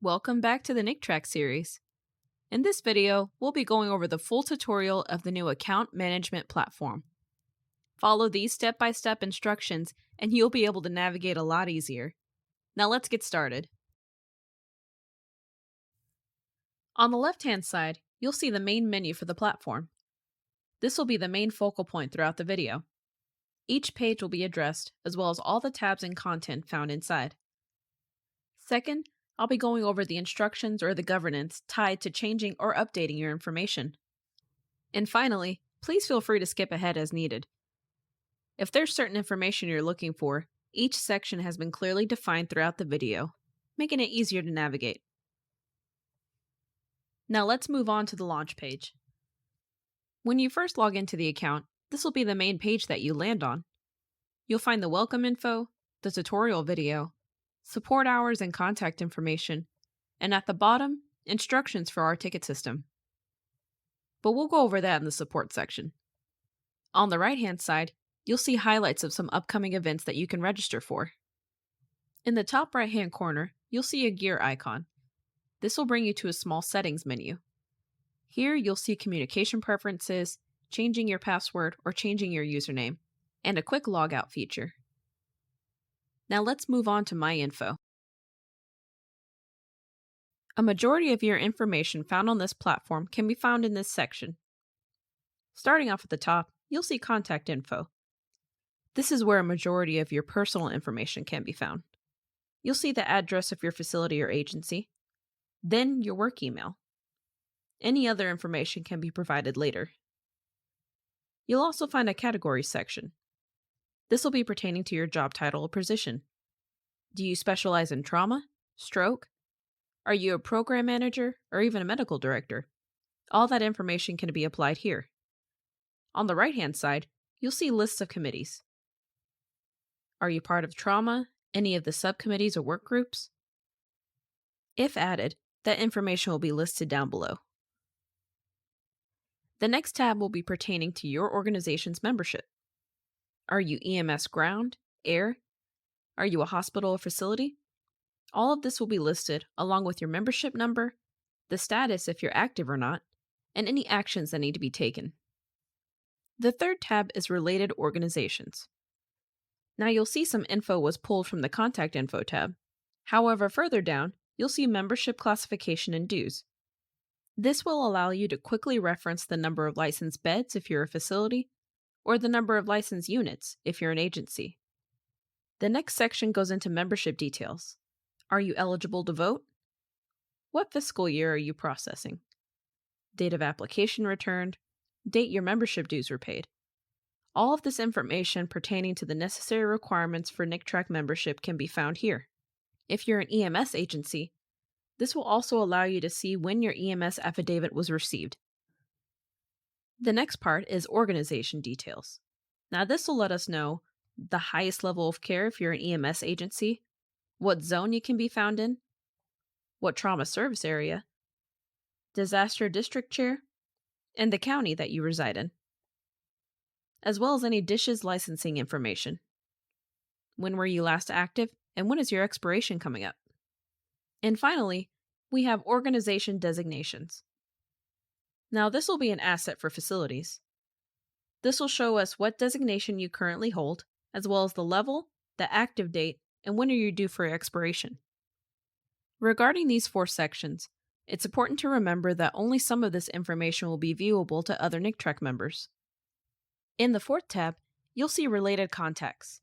Welcome back to the NickTrack series. In this video, we'll be going over the full tutorial of the new account management platform. Follow these step-by-step instructions and you'll be able to navigate a lot easier. Now let's get started. On the left-hand side, you'll see the main menu for the platform. This will be the main focal point throughout the video. Each page will be addressed, as well as all the tabs and content found inside. Second, I'll be going over the instructions or the governance tied to changing or updating your information. And finally, please feel free to skip ahead as needed. If there's certain information you're looking for, each section has been clearly defined throughout the video, making it easier to navigate. Now let's move on to the launch page. When you first log into the account, this will be the main page that you land on. You'll find the welcome info, the tutorial video, support hours and contact information, and at the bottom, instructions for our ticket system. But we'll go over that in the support section. On the right-hand side, you'll see highlights of some upcoming events that you can register for. In the top right-hand corner, you'll see a gear icon. This will bring you to a small settings menu. Here, you'll see communication preferences, changing your password or changing your username, and a quick logout feature. Now let's move on to My Info. A majority of your information found on this platform can be found in this section. Starting off at the top, you'll see Contact Info. This is where a majority of your personal information can be found. You'll see the address of your facility or agency, then your work email. Any other information can be provided later. You'll also find a Categories section. This will be pertaining to your job title or position. Do you specialize in trauma, stroke? Are you a program manager or even a medical director? All that information can be applied here. On the right-hand side, you'll see lists of committees. Are you part of trauma, any of the subcommittees or work groups? If added, that information will be listed down below. The next tab will be pertaining to your organization's membership. Are you EMS ground, air? Are you a hospital or facility? All of this will be listed along with your membership number, the status if you're active or not, and any actions that need to be taken. The third tab is Related Organizations. Now you'll see some info was pulled from the Contact Info tab. However, further down, you'll see Membership Classification and Dues. This will allow you to quickly reference the number of licensed beds if you're a facility, or the number of licensed units if you're an agency. The next section goes into membership details. Are you eligible to vote? What fiscal year are you processing? Date of application returned, date your membership dues were paid. All of this information pertaining to the necessary requirements for NickTrack membership can be found here. If you're an EMS agency, this will also allow you to see when your EMS affidavit was received. The next part is organization details. Now this will let us know the highest level of care if you're an EMS agency, what zone you can be found in, what trauma service area, disaster district chair, and the county that you reside in, as well as any dishes licensing information. When were you last active, and when is your expiration coming up? And finally, we have organization designations. Now this will be an asset for facilities. This will show us what designation you currently hold, as well as the level, the active date, and when are you due for expiration. Regarding these 4 sections, it's important to remember that only some of this information will be viewable to other NickTrack members. In the 4th tab, you'll see Related Contacts.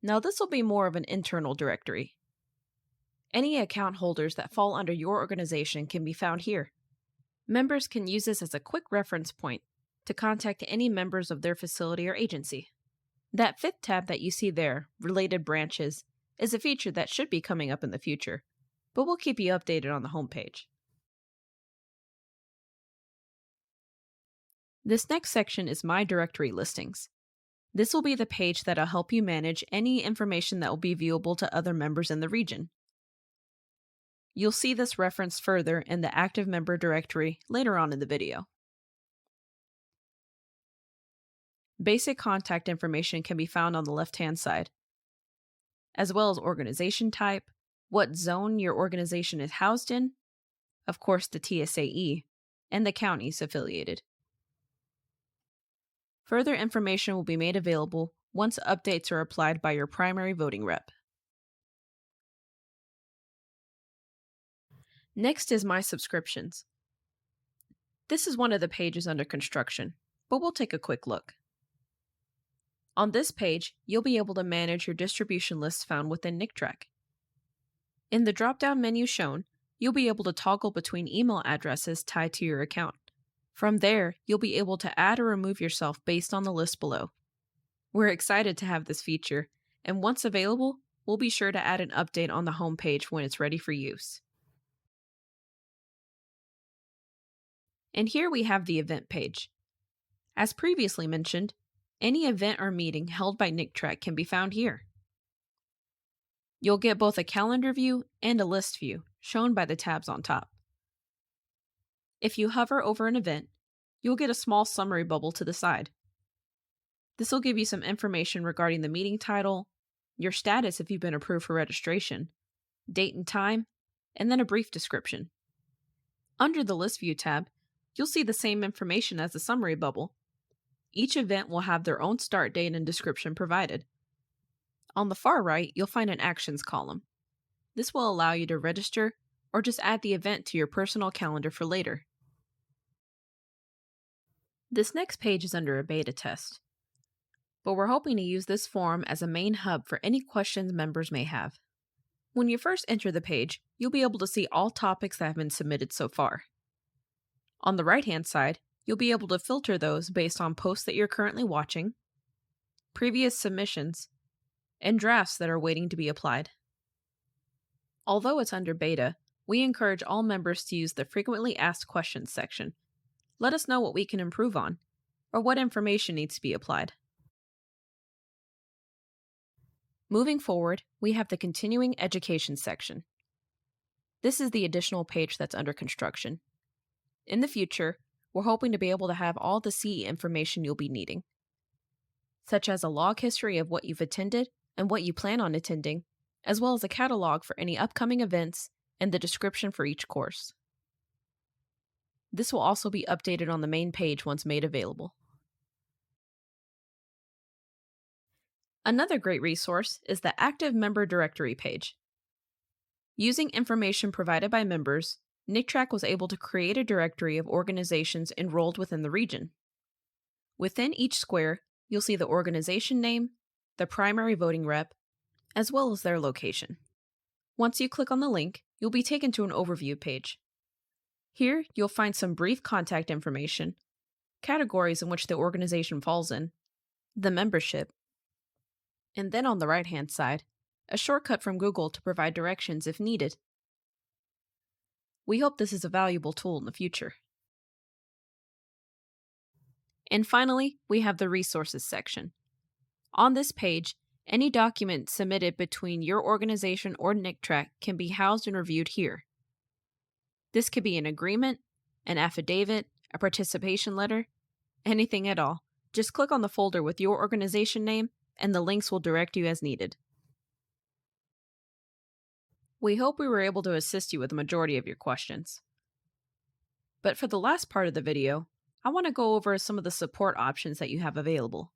Now this will be more of an internal directory. Any account holders that fall under your organization can be found here. Members can use this as a quick reference point to contact any members of their facility or agency. That 5th tab that you see there, Related Branches, is a feature that should be coming up in the future, but we'll keep you updated on the homepage. This next section is My Directory Listings. This will be the page that'll help you manage any information that will be viewable to other members in the region. You'll see this referenced further in the active member directory later on in the video. Basic contact information can be found on the left-hand side, as well as organization type, what zone your organization is housed in, of course the TSAE, and the counties affiliated. Further information will be made available once updates are applied by your primary voting rep. Next is My Subscriptions. This is one of the pages under construction, but we'll take a quick look. On this page, you'll be able to manage your distribution lists found within NickTrack. In the drop-down menu shown, you'll be able to toggle between email addresses tied to your account. From there, you'll be able to add or remove yourself based on the list below. We're excited to have this feature, and once available, we'll be sure to add an update on the home page when it's ready for use. And here we have the event page. As previously mentioned, any event or meeting held by NickTrack can be found here. You'll get both a calendar view and a list view, shown by the tabs on top. If you hover over an event, you'll get a small summary bubble to the side. This will give you some information regarding the meeting title, your status if you've been approved for registration, date and time, and then a brief description. Under the List View tab, you'll see the same information as the summary bubble. Each event will have their own start date and description provided. On the far right, you'll find an Actions column. This will allow you to register or just add the event to your personal calendar for later. This next page is under a beta test, but we're hoping to use this forum as a main hub for any questions members may have. When you first enter the page, you'll be able to see all topics that have been submitted so far. On the right-hand side, you'll be able to filter those based on posts that you're currently watching, previous submissions, and drafts that are waiting to be applied. Although it's under beta, we encourage all members to use the Frequently Asked Questions section. Let us know what we can improve on, or what information needs to be applied. Moving forward, we have the Continuing Education section. This is the additional page that's under construction. In the future, we're hoping to be able to have all the CE information you'll be needing, such as a log history of what you've attended and what you plan on attending, as well as a catalog for any upcoming events and the description for each course. This will also be updated on the main page once made available. Another great resource is the Active Member Directory page. Using information provided by members, NickTrack was able to create a directory of organizations enrolled within the region. Within each square, you'll see the organization name, the primary voting rep, as well as their location. Once you click on the link, you'll be taken to an overview page. Here, you'll find some brief contact information, categories in which the organization falls in, the membership, and then on the right-hand side, a shortcut from Google to provide directions if needed. We hope this is a valuable tool in the future. And finally, we have the Resources section. On this page, any document submitted between your organization or NickTrack can be housed and reviewed here. This could be an agreement, an affidavit, a participation letter, anything at all. Just click on the folder with your organization name, and the links will direct you as needed. We hope we were able to assist you with the majority of your questions. But for the last part of the video, I want to go over some of the support options that you have available.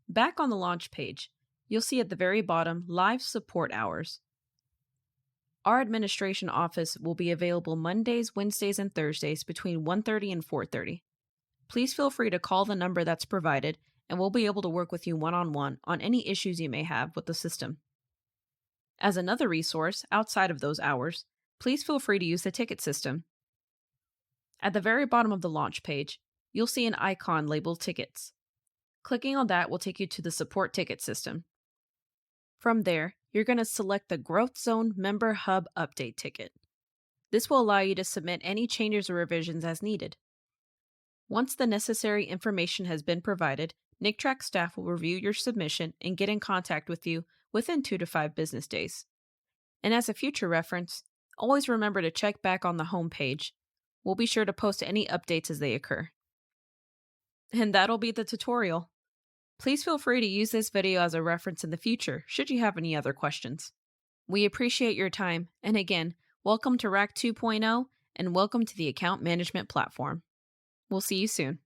Back on the launch page, you'll see at the very bottom live support hours. Our administration office will be available Mondays, Wednesdays, and Thursdays between 1:30 and 4:30. Please feel free to call the number that's provided, and we'll be able to work with you one-on-one on any issues you may have with the system. As another resource outside of those hours, please feel free to use the ticket system. At the very bottom of the launch page, you'll see an icon labeled Tickets. Clicking on that will take you to the support ticket system. From there, you're going to select the GrowthZone Member Hub Update ticket. This will allow you to submit any changes or revisions as needed. Once the necessary information has been provided, NickTrack staff will review your submission and get in contact with you within 2 to 5 business days. And as a future reference, always remember to check back on the home page. We'll be sure to post any updates as they occur. And that'll be the tutorial. Please feel free to use this video as a reference in the future should you have any other questions. We appreciate your time, and again, welcome to Rack 2.0 and welcome to the account management platform. We'll see you soon.